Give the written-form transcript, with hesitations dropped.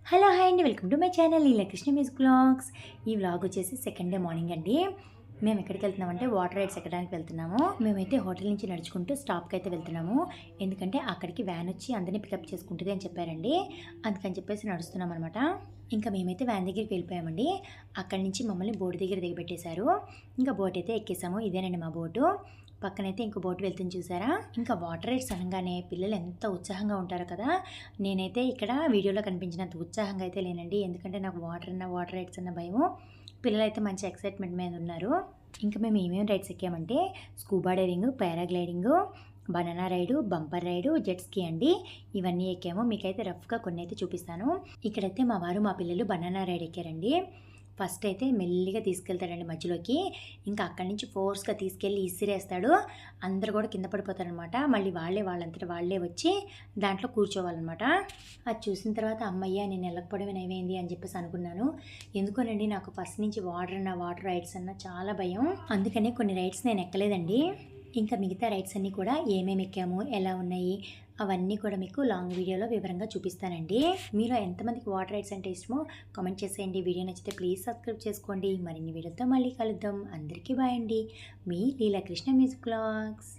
Hello hi అండి, welcome to my channel Leelakrishna music blogs. ఈ vlog వచ్చేసి సెకండ్ డే మార్నింగ్ అండి. మేము ఎక్కడికి వెళ్తున్నామంటే వాటర్ రైడ్స్ ఎక్కడానికి వెళ్తున్నాము. మేమైతే హోటల్ నుంచి నడుచుకుంటూ స్టాప్కి అయితే వెళ్తున్నాము. ఎందుకంటే అక్కడికి వ్యాన్ వచ్చి అందరినీ పికప్ చేసుకుంటుంది అని చెప్పారండి. అందుకని చెప్పేసి నడుస్తున్నాం అనమాట. ఇంకా మేమైతే వ్యాన్ దగ్గరికి వెళ్ళిపోయామండి. అక్కడి నుంచి మమ్మల్ని బోట్ దగ్గర దిగబెట్టేశారు. ఇంకా బోట్ అయితే ఎక్కేసాము. ఇదేనండి మా బోటు. పక్కనైతే ఇంకో బోట్ వెళ్తుంది చూసారా. ఇంకా వాటర్ రైడ్స్ అనగానే పిల్లలు ఎంత ఉత్సాహంగా ఉంటారో కదా. నేనైతే ఇక్కడ వీడియోలో కనిపించినంత ఉత్సాహంగా అయితే లేనండి. ఎందుకంటే నాకు వాటర్ రైడ్స్ అన్న భయం. పిల్లలైతే మంచి ఎక్సైట్మెంట్ మీద ఉన్నారు. ఇంకా మేము ఏమేమి రైడ్స్ ఎక్కామంటే scuba diving, paragliding, banana ride, bumper ride, jet ski అండి. ఇవన్నీ ఎక్కాము. మీకైతే రఫ్గా కొన్ని అయితే చూపిస్తాను. ఇక్కడైతే మా వారు మా పిల్లలు బనానా రైడ్ ఎక్కారండి. ఫస్ట్ అయితే మెల్లిగా తీసుకెళ్తాడండి మధ్యలోకి. ఇంకా అక్కడి నుంచి ఫోర్స్గా తీసుకెళ్ళి ఇసిరేస్తాడు. అందరు కూడా కింద పడిపోతారనమాట. మళ్ళీ వాళ్ళంతటా వాళ్ళే వచ్చి దాంట్లో కూర్చోవాలన్నమాట. అది చూసిన తర్వాత అమ్మయ్య నేను వెళ్ళకపోవడం ఏమైంది అని చెప్పేసి అనుకున్నాను. ఎందుకోనండి నాకు ఫస్ట్ నుంచి వాటర్ రైడ్స్ అన్న చాలా భయం. అందుకనే కొన్ని రైడ్స్ నేను ఎక్కలేదండి. ఇంకా మిగతా రైడ్స్ అన్నీ కూడా ఏమేమి ఎక్కాము, ఎలా ఉన్నాయి అవన్నీ కూడా మీకు లాంగ్ వీడియోలో వివరంగా చూపిస్తానండి. మీలో ఎంతమందికి వాటర్ రైడ్స్ అంటే ఇష్టమో కామెంట్ చేసేయండి. వీడియో నచ్చితే ప్లీజ్ సబ్స్క్రైబ్ చేసుకోండి. మరిన్ని వీడియోతో మళ్ళీ కలుద్దాం. అందరికీ బాయ్ అండి. మీ లీలాకృష్ణ మ్యూజిక్ బ్లాగ్స్.